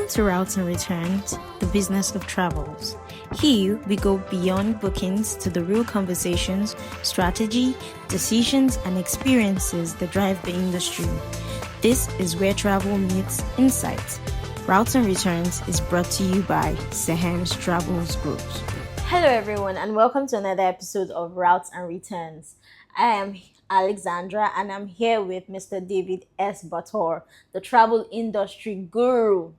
Welcome to Routes and Returns, the business of travels. Here, we go beyond bookings to the real conversations, strategy, decisions, and experiences that drive the industry. This is where travel meets insight. Routes and Returns is brought to you by Saham's Travels Group. Hello, everyone, and welcome to another episode of Routes and Returns. I am Alexandra, and I'm here with Mr. David S. Bator, the travel industry guru.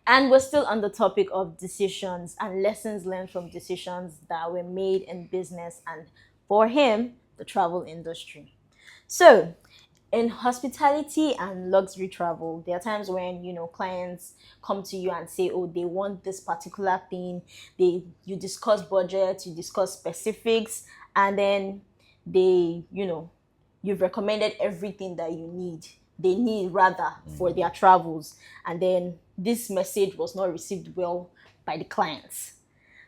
And we're still on the topic of decisions and lessons learned from decisions that were made in business and, for him, the travel industry. So, in hospitality and luxury travel, there are times when clients come to you and say, oh, they want this particular thing. You discuss budget, you discuss specifics, and then you've recommended everything that they need rather for their travels, and then this message was not received well by the clients.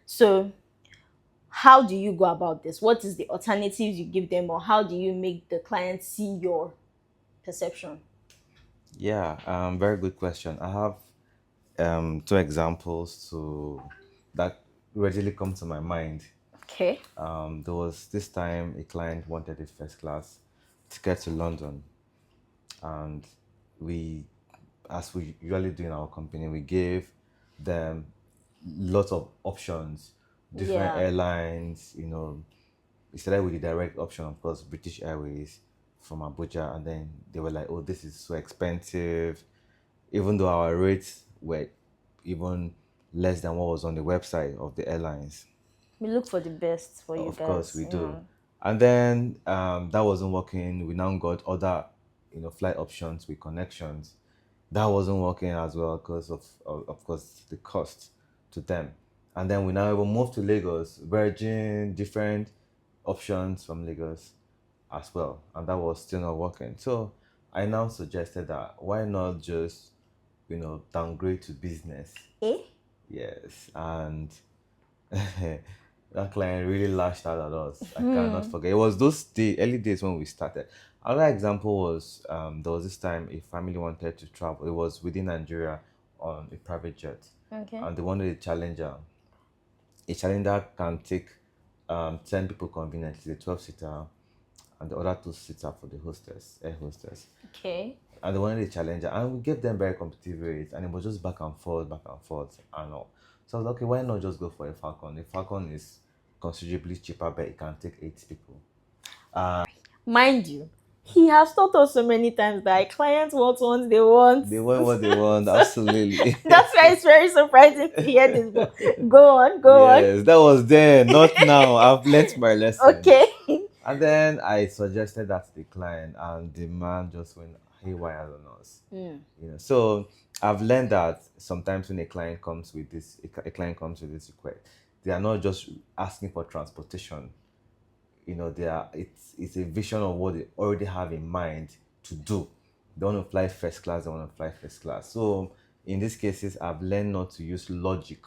So how do you go about this? What is the alternatives you give them, or how do you make the client see your perception? Yeah, very good question. I have two examples that readily come to my mind. Okay. There was this time a client wanted a first class ticket to London, and as we usually do in our company, we gave them lots of options, different airlines. We started with the direct option, of course, British Airways from Abuja, and then they were like, "Oh, this is so expensive," even though our rates were even less than what was on the website of the airlines. We look for the best for you Of guys. course, we do. And then that wasn't working. We now got other, flight options with connections. That wasn't working as well because of course, the cost to them. And then we now even moved to Lagos, Virgin, different options from Lagos as well, and that was still not working. So I now suggested that why not just, downgrade to business. Eh? Yes, and that client really lashed out at us. I cannot forget. It was early days when we started. Another example was there was this time a family wanted to travel. It was within Nigeria on a private jet, Okay. and they wanted a Challenger. A Challenger can take 10 people conveniently, the 12-seater, and the other 2-seater for the air hostess. Okay. And they wanted a Challenger, and we gave them very competitive rates, and it was just back and forth, and all. So I was like, okay, why not just go for a Falcon? The Falcon is considerably cheaper, but it can take 8 people. Mind you, he has taught us so many times that clients want what they want. They want what they want, absolutely. That's why it's very surprising to hear this. But go on. Yes, that was then, not now. I've learnt my lesson. Okay. And then I suggested that to the client, and the man just went haywire on us. So I've learned that sometimes when a client comes with this request, they are not just asking for transportation. It's a vision of what they already have in mind to do. They want to fly first class. So in these cases, I've learned not to use logic,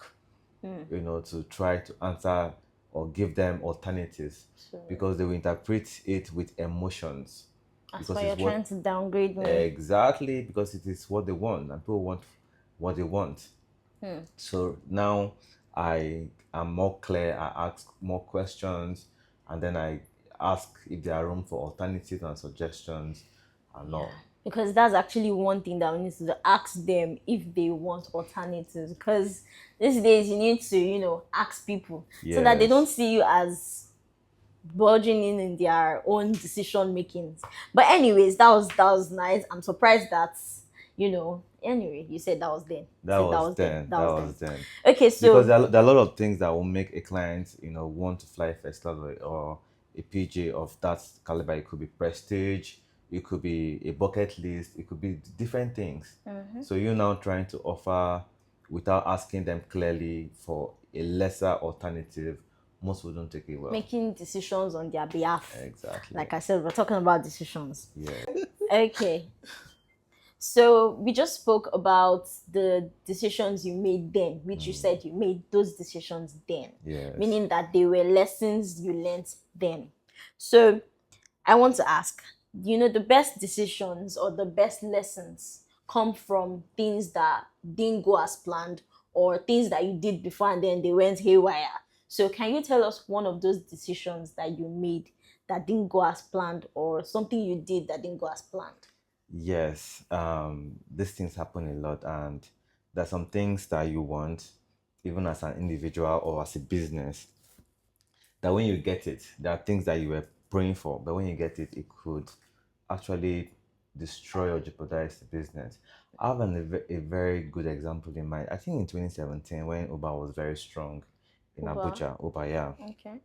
to try to answer or give them alternatives, because they will interpret it with emotions. That's why you're trying to downgrade me. Exactly, because it is what they want, and people want what they want. So now I am more clear. I ask more questions, and then I ask if there are room for alternatives and suggestions and all. Because that's actually one thing that we need to do, ask them if they want alternatives. Because these days you need to, ask people so that they don't see you as budging in their own decision makings. But anyways, that was nice. I'm surprised that anyway, you said that was then. That was then. Okay, so because there are a lot of things that will make a client want to fly first class or a PJ of that caliber. It could be prestige, it could be a bucket list, it could be different things. So you're now trying to offer without asking them clearly for a lesser alternative. Most people don't take it well. Making decisions on their behalf. Exactly. Like I said, we're talking about decisions. Yeah. Okay. So we just spoke about the decisions you made then, which you said you made those decisions then. Yes. Meaning that they were lessons you learned then. So I want to ask, the best decisions or the best lessons come from things that didn't go as planned, or things that you did before and then they went haywire. So can you tell us one of those decisions that you made that didn't go as planned, or something you did that didn't go as planned? Yes, these things happen a lot, and there's some things that you want, even as an individual or as a business, that when you get it, there are things that you were praying for, but when you get it, it could actually destroy or jeopardize the business. I have a very good example in mind. I think in 2017, when Uber was very strong in Uber. Abuja, Uber, yeah. Okay.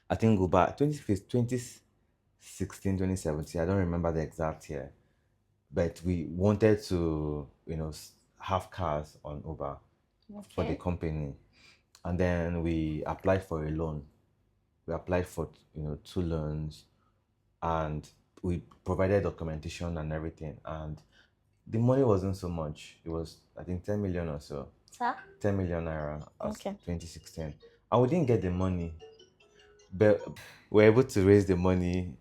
I think Uber 2016, 2017, I don't remember the exact year, but we wanted to, have cars on Uber for the Okay. company. And then we applied for a loan. We applied for, two loans, and we provided documentation and everything. And the money wasn't so much. It was, I think, 10 million or so. Sir? 10 million naira as Okay. 2016. And we didn't get the money, but we were able to raise the money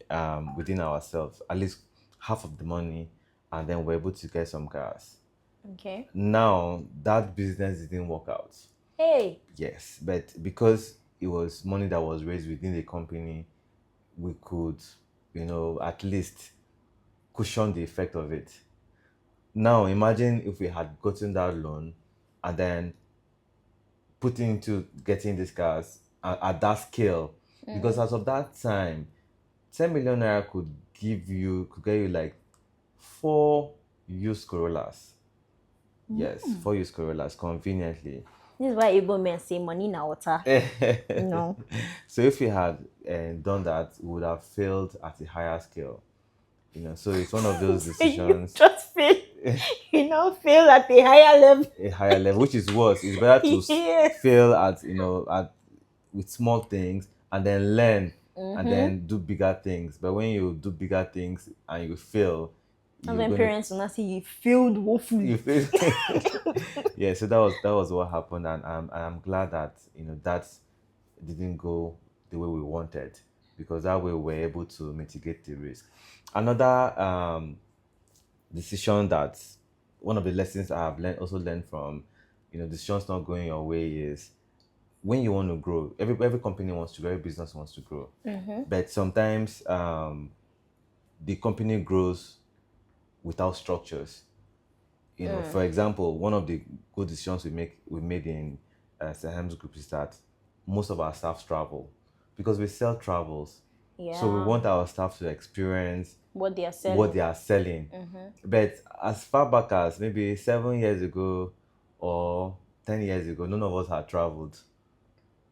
within ourselves, at least half of the money, and then we're able to get some cars. Okay. Now, that business didn't work out. Hey. Yes, but because it was money that was raised within the company, we could, at least cushion the effect of it. Now, imagine if we had gotten that loan and then put into getting these cars at that scale. Because as of that time, 10 million naira could get you like four used Corollas. Yes, four used Corollas conveniently. This is why Igbo men say money na water. No. So if we had done that, we would have failed at a higher scale. So it's one of those You decisions. just fail. You now fail at a higher level. A higher level, which is worse. It's better to Yes. fail at with small things and then learn and then do bigger things. But when you do bigger things and you fail, That's you're when gonna parents will not say you failed woefully. you fail. Yeah, so that was what happened, and I'm glad that that didn't go the way we wanted, because that way we were able to mitigate the risk. Another decision that one of the lessons I have learned from decisions not going your way is when you want to grow. Every company wants to grow, every business wants to grow, but sometimes the company grows without structures. For example, one of the good decisions we made in Saham's group is that most of our staff travel because we sell travels. So we Yeah. want our staff to experience What they are selling. what they are selling. But as far back as maybe 7 years ago or 10 years ago, none of us had traveled,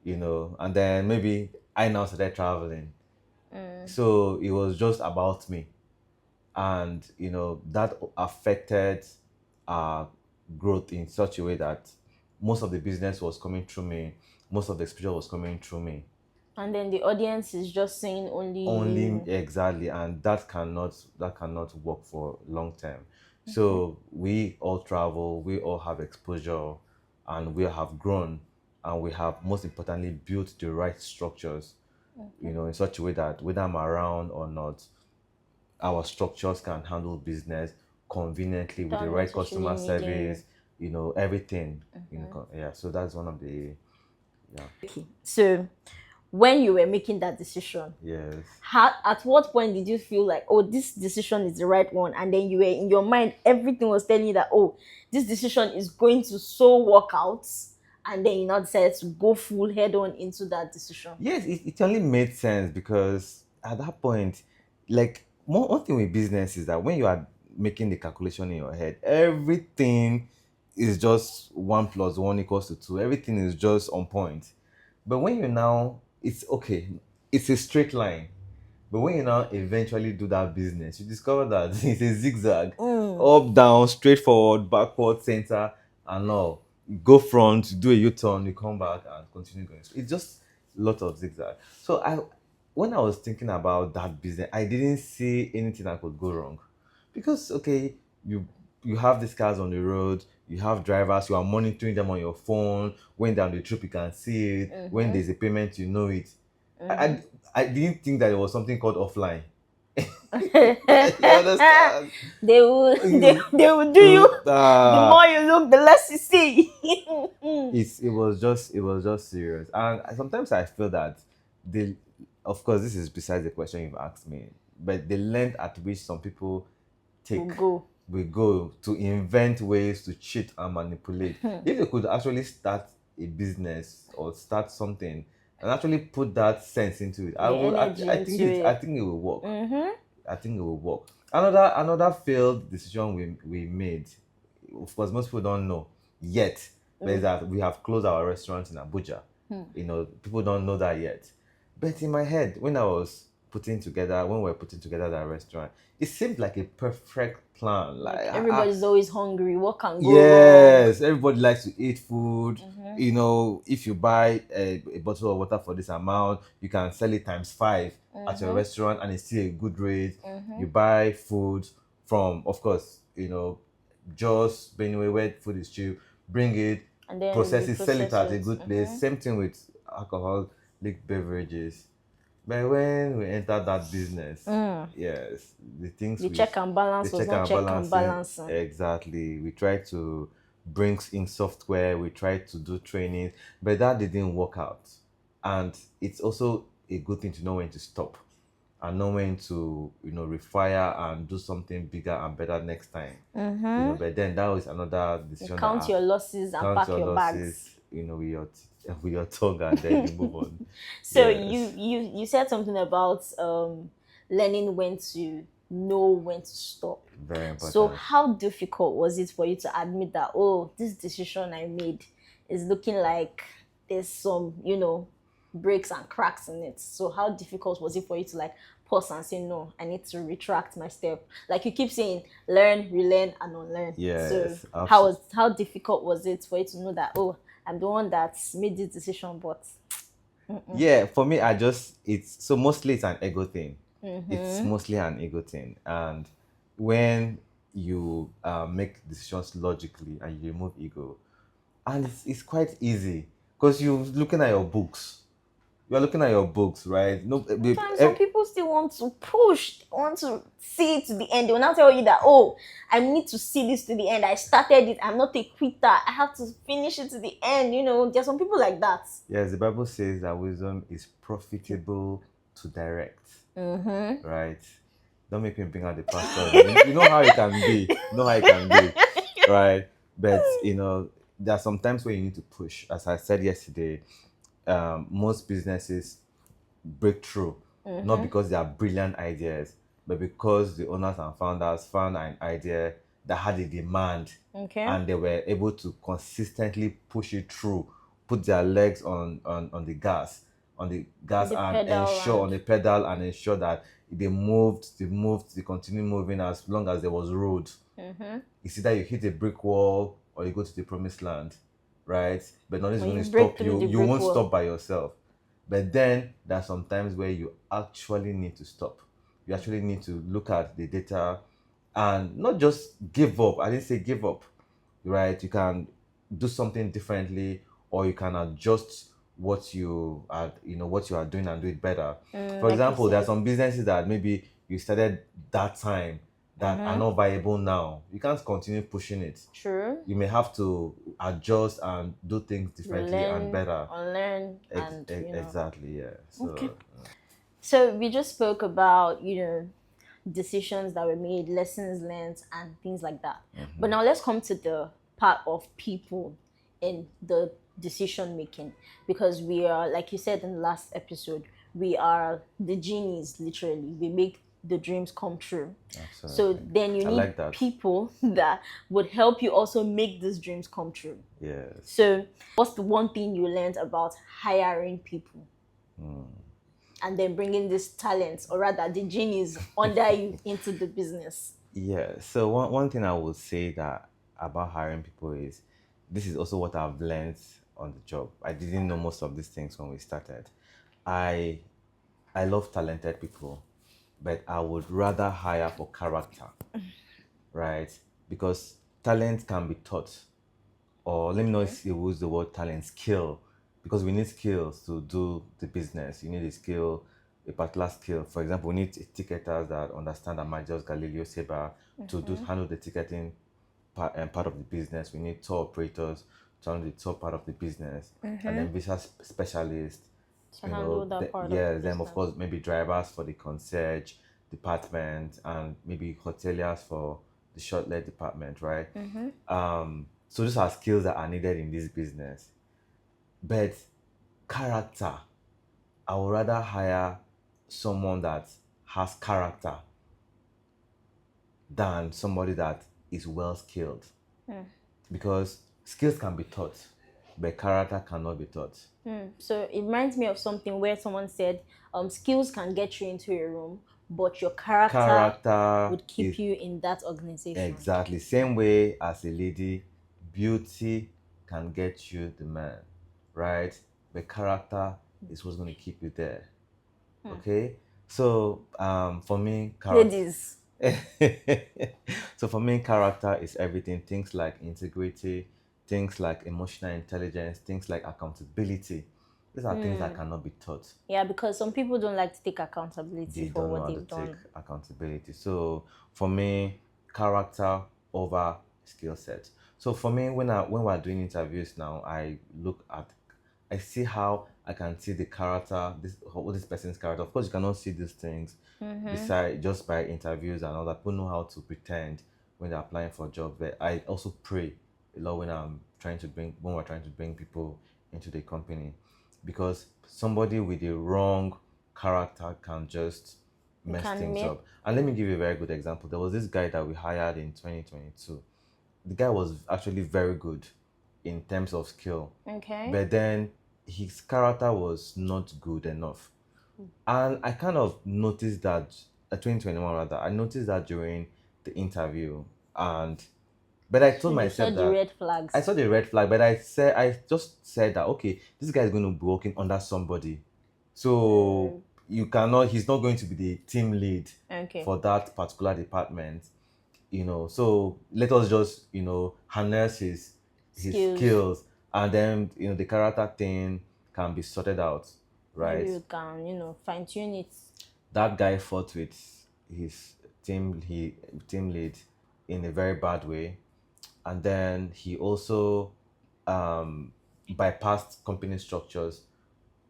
and then maybe I now started traveling. So it was just about me. And that affected our growth in such a way that most of the business was coming through me, most of the exposure was coming through me. And then the audience is just saying only Only you. exactly, and that cannot work for long term. So we all travel, we all have exposure, and we have grown, and we have, most importantly, built the right structures, in such a way that whether I'm around or not, our structures can handle business conveniently with the Without right necessarily customer needing. service, everything. Yeah. So that's one of the, yeah. Okay. So when you were making that decision, Yes. at what point did you feel like, oh, this decision is the right one? And then you were in your mind, everything was telling you that, oh, this decision is going to so work out. And then you now decided to go full head on into that decision. Yes, it only made sense because at that point, like, one thing with business is that when you are making the calculation in your head, everything is just 1 + 1 = 2. Everything is just on point. But when you now, it's okay, it's a straight line. But when you now eventually do that business, you discover that it's a zigzag, up, down, straight forward, backward, center, and all. You go front, you do a U-turn, you come back and continue going. So it's just a lot of zigzag. So when I was thinking about that business, I didn't see anything that could go wrong, because okay, you have these cars on the road, you have drivers, you are monitoring them on your phone. When they're on the trip, you can see it. When there's a payment, you know it. I didn't think that there was something called offline. You understand? They will do you. The uh, more you look, the less you see. it was just serious, and sometimes I feel that they, of course, this is besides the question you've asked me, but the length at which some people Will take go. will go to invent ways to cheat and manipulate. If they could actually start a business or start something and actually put that sense into it, I The will. energy I think into it. I it. think it will work. Mm-hmm. I think it will work. Another failed decision we made. Of course, most people don't know yet, but is that we have closed our restaurant in Abuja. People don't know that yet. But in my head, when we were putting together that restaurant, it seemed like a perfect plan. Like Like everybody's always hungry. What can go wrong? yes, everybody likes to eat food. If you buy a bottle of water for this amount, you can sell it times five at your restaurant, and it's still a good rate. You buy food from, of course, just Benue where food is cheap. Bring it, And then process you it, sell it process at a it. good place. Same thing with alcoholic beverages. But when we entered that business, yes, the things The check and the balance was check not and check and balancing, balancing. exactly. We tried to bring in software, we tried to do training, but that didn't work out. And it's also a good thing to know when to stop and know when to, refire and do something bigger and better next time. But then that was another You decision that count your losses and count pack your your bags. losses, with your tongue, and then you move on. So Yes, you said something about learning when to know when to stop. very So important. how difficult was it for you to admit that, oh, this decision I made is looking like there's some, breaks and cracks in it. So how difficult was it for you to like pause and say, no, I need to retract my step? Like you keep saying, learn, relearn, and unlearn. So Yes, absolutely. how difficult was it for you to know that, oh, I'm the one that made this decision, but Yeah, for me, it's so mostly it's an ego thing. It's mostly an ego thing. And when you make decisions logically and you remove ego, and it's quite easy because you're looking at your books, right? No, sometimes some people still want to push, want to see it to the end. They will not tell you that, oh, I need to see this to the end. I started it. I'm not a quitter. I have to finish it to the end. There's some people like that. yes, the Bible says that wisdom is profitable to direct, right? Don't make me bring out the pastor. You know how it can be. You know how it can be, right? But there are some times where you need to push. As I said yesterday, most businesses break through, not because they are brilliant ideas, but because the owners and founders found an idea that had a demand, Okay. and they were able to consistently push it through, put their legs on the gas, The and pedal ensure on and the pedal and ensure that they continue moving as long as there was road. It's either you hit a brick wall or you go to the promised land, right? But nothing's when going you to break stop through you. the You brick won't wall. stop by yourself. But then there are some times where you actually need to stop. You actually need to look at the data and not just give up. I didn't say give up, right? You can do something differently, or you can adjust what you are doing and do it better. For Like you example, there are said. some businesses that maybe you started that time that are not viable now. You can't continue pushing it. True. You may have to adjust and do things differently and Learn, better. unlearn, and Exactly, yeah. Okay. So So we just spoke about, decisions that were made, lessons learned, and things like that. But now let's come to the part of people in the decision making, because we are, like you said in the last episode, we are the genies, literally. We make the dreams come true. So absolutely, then you I need like that. people that would help you also make these dreams come true. Yes. So what's the one thing you learned about hiring people? And then bringing this talent, or rather the genies under you into the business. Yeah. So one thing I would say that about hiring people is this is also what I've learned on the job. I didn't know most of these things when we started. I I love talented people, but I would rather hire for character, right? Because talent can be taught, or let me not use the word talent, skill, because we need skills to do the business. You need a skill, a particular skill. For example, we need ticketers that understand and manage Galileo Sabre to handle the ticketing part of the business. We need tour operators to handle the tour part of the business, and then visa specialists. To handle that part of the Then of business. course maybe drivers for the concierge department, and maybe hoteliers for the short leg department, right? So those are skills that are needed in this business. But character, I would rather hire someone that has character than somebody that is well skilled. Because skills can be taught, but character cannot be taught. So it reminds me of something where someone said, skills can get you into a room, but your character would keep you in that organization. Exactly. Same way as a lady, beauty can get you the man, right? But character is what's going to keep you there. Okay? So for me, Ladies. So for me, character is everything. Things like integrity, things like emotional intelligence, things like accountability. These are things that cannot be taught. Yeah, because some people don't like to take accountability They for don't know what how to they've done. take accountability. So for me, character over skill set. So for me, when we're doing interviews now, I see how I can see the character, this person's character. Of course, you cannot see these things beside just by interviews and all that. People know how to pretend when they're applying for jobs. But I also pray a lot when we're trying to bring people into the company, because somebody with the wrong character can just mess things up. And let me give you a very good example. There was this guy that we hired in 2022. The guy was actually very good in terms of skill. Okay. But then his character was not good enough. And I kind of noticed that, 2021 rather, I noticed that during the interview. But I told myself that the red flags. I saw the red flag, but I just said that, okay, this guy is going to be working under somebody. So he's not going to be the team lead for that particular department, So let us just, harness his skills, and then, the character thing can be sorted out, right? Maybe you can, fine tune it. That guy fought with his team lead in a very bad way, and then he also bypassed company structures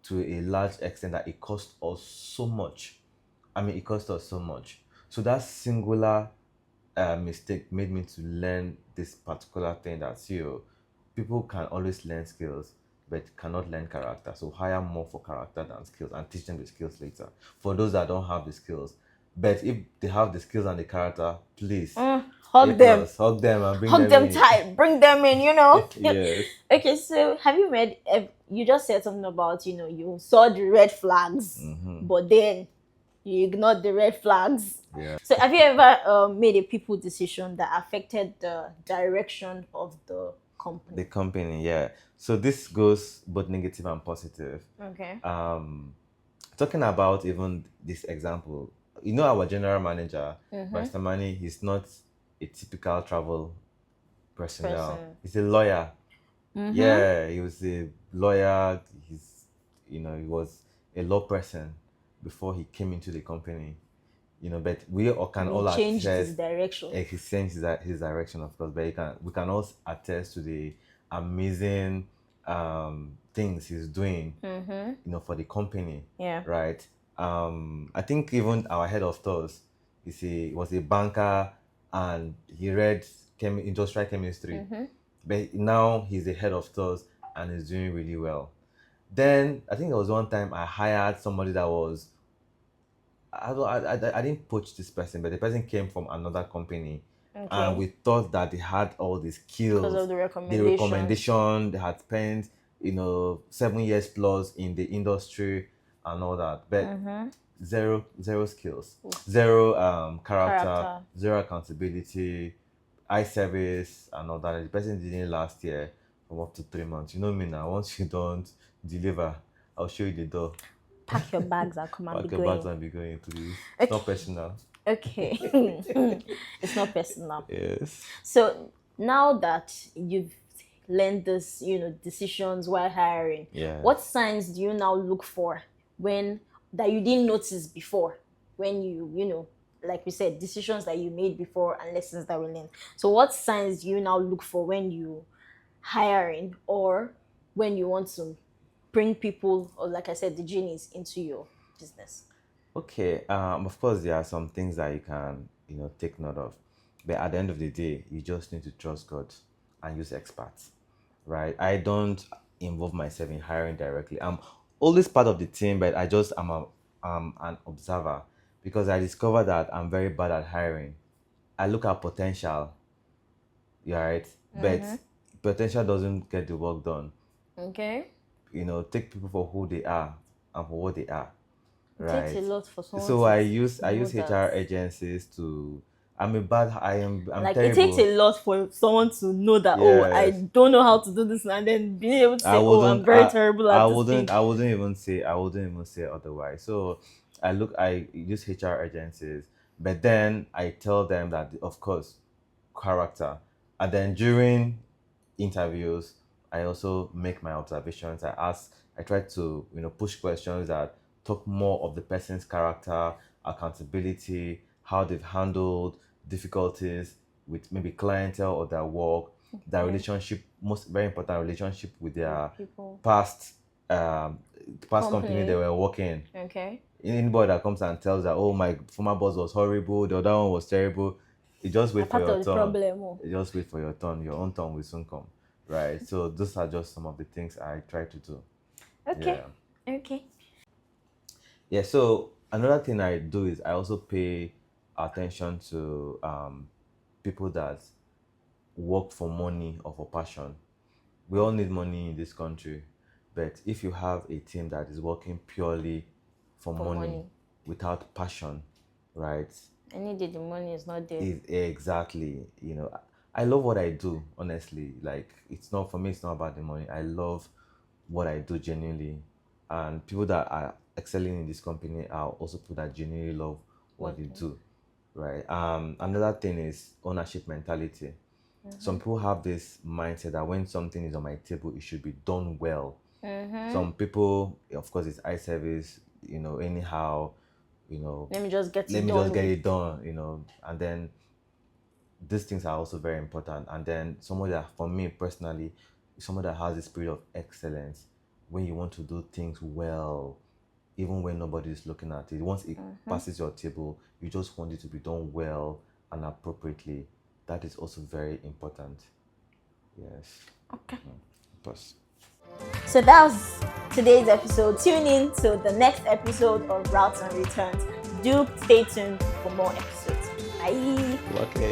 to a large extent that it cost us so much. It cost us so much. So that singular mistake made me to learn this particular thing, that people can always learn skills but cannot learn character. So hire more for character than skills, and teach them the skills later. For those that don't have the skills, but if they have the skills and the character, please hug them and bring hug them tight, bring them in. Yes. Okay, so have you read? You just said something about you saw the red flags, but then you ignored the red flags. Yeah. So have you ever made a people decision that affected the direction of the company? The company, yeah. So this goes both negative and positive. Okay. Talking about even this example, our general manager, Mr. Mani, he's not a typical travel personnel. He's a lawyer. Yeah, he was a lawyer. He was a law person before he came into the company. But we all can all changed attest his direction. He changed his direction, of course. But we can all attest to the amazing things he's doing, for the company. Yeah. Right. I think even our head of stores, he was a banker, and he read industrial chemistry. But now he's the head of stores and he's doing really well. Then I think there was one time I hired somebody that was, I didn't poach this person, but the person came from another company. Okay. And we thought that they had all the skills. Because of the recommendation. They had spent, 7 years plus in the industry and all that. But zero skills, zero character, zero accountability, eye service and all that. The person didn't last year from up to 3 months. You know me now, once you don't deliver, I'll show you the door. Pack your bags and come and be going. Pack your bags and be going, please. Okay. It's not personal. Okay. It's not personal. Yes. So now that you've learned this, decisions while hiring, what signs do you now look for when that you didn't notice before when like we said, decisions that you made before and lessons that we learned. So what signs do you now look for when you hiring or when you want to bring people, or like I said, the genies into your business? Okay, of course, there are some things that you can, take note of. But at the end of the day, you just need to trust God and use experts, right? I don't involve myself in hiring directly. I'm always part of the team, but I'm an observer because I discovered that I'm very bad at hiring. I look at potential, yeah, right? But potential doesn't get the work done. Okay. Take people for who they are and for what they are. It takes a Right. lot for someone So to I know use that. HR agencies to. I'm Like, it takes a terrible. lot for someone to know that, oh, I Yes. don't know how to do this, and then being able to I say, oh, I'm wouldn't very terrible at this thing. I wouldn't even say otherwise. So I use HR agencies, but then I tell them that of course character. And then during interviews, I also make my observations. I try to, push questions that talk more of the person's character, accountability, how they've handled difficulties with maybe clientele or their work, their Okay. relationship, most very important relationship with their With people. past um past company they Company. were working. Okay. Anybody that comes and tells that, oh, my former boss was horrible, the other one was terrible, you just A wait for part your of the turn. problem. Oh. You just wait for your turn. Your own turn will soon come, right? So those are just some of the things I try to do. Okay. Yeah. Okay. Yeah. So another thing I do is I also pay attention to people that work for money or for passion. We all need money in this country, but if you have a team that is working purely for For money money. without passion, right? Any day the money is not there. Exactly. I love what I do, honestly. Like, it's not for me, it's not about the money. I love what I do genuinely. And people that are excelling in this company are also people that genuinely love what they Okay. do. Right. Another thing is ownership mentality. Some people have this mindset that when something is on my table, it should be done well. Some people, of course, it's eye service, anyhow, you know, Let me just get let it me just done get with. it done, and then these things are also very important. And then someone that, for me personally, is someone that has the spirit of excellence. When you want to do things well, even when nobody is looking at it, once it passes your table, you just want it to be done well and appropriately. That is also very important. Yes. Okay. Plus. So that was today's episode. Tune in to the next episode of Routes and Returns. Do stay tuned for more episodes. Bye. Okay.